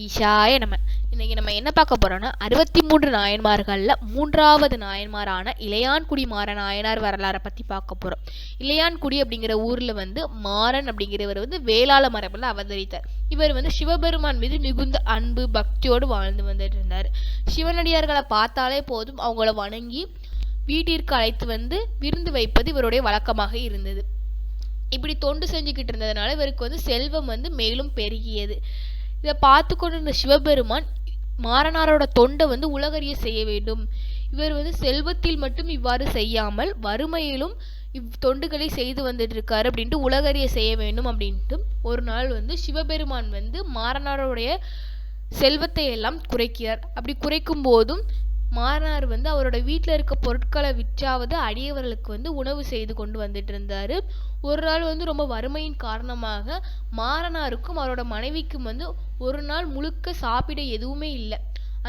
ஈஷாய நம. இன்னைக்கு நம்ம என்ன பார்க்க போறோம்னா 63 நாயன்மார்கள்ல 3வது நாயன்மாரான இளையான்குடி மாற நாயனார் வரலாறை பத்தி பார்க்க போறோம். இளையான்குடி அப்படிங்கிற ஊர்ல மாறன் அப்படிங்கிறவர் வேளாள மரபுல அவதரித்தார். இவர் சிவபெருமான் மீது மிகுந்த அன்பு பக்தியோடு வாழ்ந்து வந்துட்டு இருந்தார். சிவனடியார்களை பார்த்தாலே போதும் அவங்கள வணங்கி வீட்டிற்கு அழைத்து விருந்து வைப்பது இவருடைய வழக்கமாக இருந்தது. இப்படி தொண்டு செஞ்சுக்கிட்டு இருந்ததுனால இவருக்கு செல்வம் மேலும் பெருகியது. இதை பார்த்து கொண்டிருந்த சிவபெருமான் மாறனாரோட தொண்டை உலகறிய செய்ய வேண்டும். இவர் செல்வத்தில் மட்டும் இவ்வாறு செய்யாமல் வறுமையிலும் தொண்டுகளை செய்து வந்துட்டு இருக்காரு அப்படின்ட்டு உலகறிய செய்ய வேண்டும் அப்படின்ட்டு ஒரு நாள் சிவபெருமான் மாறனாருடைய செல்வத்தை எல்லாம் குறைக்கிறார். அப்படி குறைக்கும் போதும் மாறனார் அவரோட வீட்டில் இருக்க பொருட்களை விற்றாவது அடியவர்களுக்கு உணவு செய்து கொண்டு வந்துட்டு இருந்தாரு. ஒரு நாள் ரொம்ப வறுமையின் காரணமாக மாறனாருக்கும் அவரோட மனைவிக்கும் ஒரு நாள் முழுக்க சாப்பிட எதுவுமே இல்லை.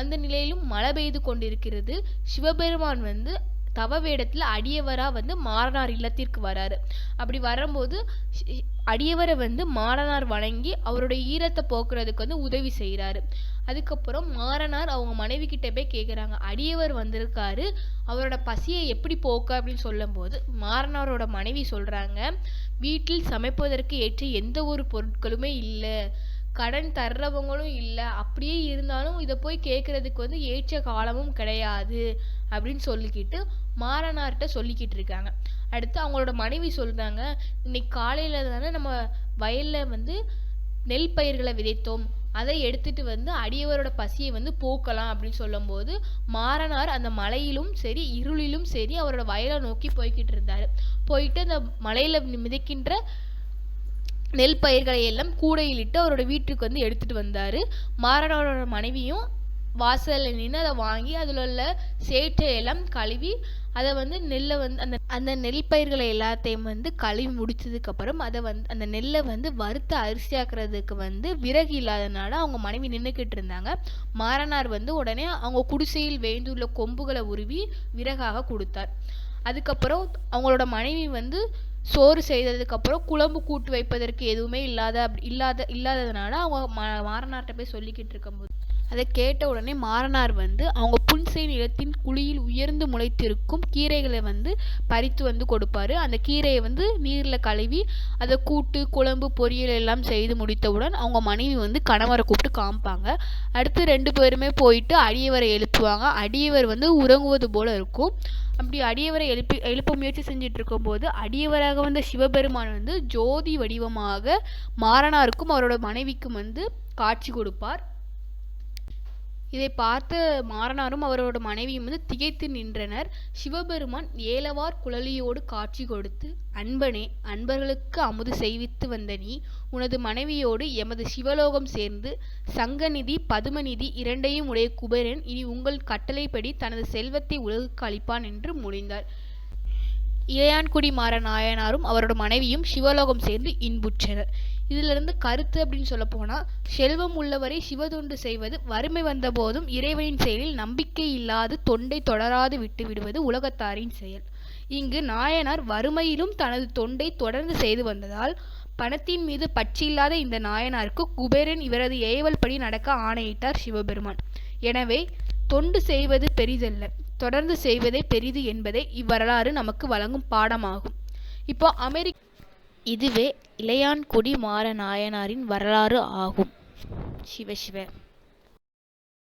அந்த நிலையிலும் மழை பெய்து கொண்டிருக்கிறது. சிவபெருமான் தவ வேடத்துல அடியவரா மாறனார் இல்லத்திற்கு வராரு. அப்படி வரும்போது அடியவரை மாறனார் வணங்கி அவருடைய ஈரத்தை போக்குறதுக்கு உதவி செய்யறாரு. அதுக்கப்புறம் மாறனார் அவங்க மனைவி கிட்ட போய் கேட்குறாங்க, அடியவர் வந்திருக்காரு, அவரோட பசியை எப்படி போக்க அப்படின்னு சொல்லும் போது மாறனாரோட மனைவி சொல்றாங்க, வீட்டில் சமைப்பதற்கு ஏற்ற எந்த ஒரு பொருட்களுமே இல்லை, கடன் தர்றவங்களும் இல்லை, அப்படியே இருந்தாலும் இதை போய் கேட்கறதுக்கு ஏற்ற காலமும் கிடையாது அப்படின்னு சொல்லிக்கிட்டு மாறனார்கிட்ட சொல்லிக்கிட்டு இருக்காங்க. அடுத்து அவங்களோட மனைவி சொல்றாங்க, இன்னைக்கு காலையில தானே நம்ம வயல்ல நெல் பயிர்களை விதைத்தோம், அதை எடுத்துட்டு அடியவரோட பசியை போக்கலாம் அப்படின்னு சொல்லும் போது மாறனார் அந்த மலையிலும் சரி இருளிலும் சரி அவரோட வயலை நோக்கி போய்கிட்டு இருந்தாரு. போயிட்டு அந்த மலையில மிதக்கின்ற நெல் பயிர்களை எல்லாம் கூடையிலிட்டு அவரோட வீட்டுக்கு எடுத்துட்டு வந்தாரு. மாறனாரோட மனைவியும் வாசல்ல நின்று அதை வாங்கி அதில் உள்ள சேற்றையெல்லாம் கழுவி அதை நெல்லை அந்த நெல் பயிர்களை எல்லாத்தையும் கழுவி முடிச்சதுக்கு அப்புறம் அதை அந்த நெல்லை வறுத்து அரிசியாக்குறதுக்கு விறகு இல்லாதனால அவங்க மனைவி நின்றுக்கிட்டு இருந்தாங்க. மாறனார் உடனே அவங்க குடிசையில் வேண்டுள்ள கொம்புகளை உருவி விறகாக கொடுத்தார். அதுக்கப்புறம் அவங்களோட மனைவி சோறு செய்ததுக்கு அப்புறம் குழம்பு கூட்டு வைப்பதற்கு எதுவுமே இல்லாததுனால அவங்க மாறனார்கிட்ட போய் சொல்லிக்கிட்டு இருக்கும்போது அதை கேட்ட உடனே மாறனார் அவங்க புன்சை நிலத்தின் குழியில் உயர்ந்து முளைத்திருக்கும் கீரைகளை பறித்து கொடுப்பாரு. அந்த கீரையை நீர்ல கழுவி அதை கூட்டு குழம்பு பொரியல் எல்லாம் செய்து முடித்தவுடன் அவங்க மனைவி கணவரை கூப்பிட்டு காமிப்பாங்க. அடுத்து 2 பேருமே போயிட்டு அடியவரை எழுப்புவாங்க. அடியவர் உறங்குவது போல இருக்கும். அப்படி அடியவரை எழுப்ப முயற்சி செஞ்சுட்டு இருக்கும் போது அடியவராக சிவபெருமான் ஜோதி வடிவமாக மாறனாருக்கும் அவரோட மனைவிக்கும் காட்சி கொடுப்பார். இதை பார்த்து மாறனாரும் அவரோட மனைவியும் திகைத்து நின்றனர். சிவபெருமான் ஏலவார் குழலியோடு காட்சி கொடுத்து, அன்பனே, அன்பர்களுக்கு அமுது செய்வித்து வந்த நீ உனது மனைவியோடு எமது சிவலோகம் சேர்ந்து சங்கநிதி பதுமநிதி 2ஐயும் உடைய குபேரன் இனி உங்கள் கட்டளைப்படி தனது செல்வத்தை உலகுக்கு அளிப்பான் என்று மொழிந்தார். இளையான்குடி மாற நாயனாரும் அவரோட மனைவியும் சிவலோகம் சேர்ந்து இன்புற்றனர். இதுல இருந்து கருத்து அப்படின்னு சொல்ல போனா, செல்வம் உள்ளவரை சிவதொண்டு செய்வது, வறுமை வந்த போதும் இறைவனின் செயலில் நம்பிக்கை இல்லாது தொண்டை தொடராது விட்டு விடுவது உலகத்தாரின் செயல். இங்கு நாயனார் வறுமையிலும் தனது தொண்டை தொடர்ந்து செய்து வந்ததால் பணத்தின் மீது பற்றில்லாத இந்த நாயனாருக்கு குபேரன் இவரது ஏவல் படி நடக்க ஆணையிட்டார் சிவபெருமான். எனவே தொண்டு செய்வது பெரிதல்ல, தொடர்ந்து செய்வதே பெரிது என்பதை இவ்வரலாறு நமக்கு வழங்கும் பாடமாகும். இப்போ இதுவே இளையான்குடி மாற நாயனாரின் வரலாறு ஆகும். சிவ சிவ.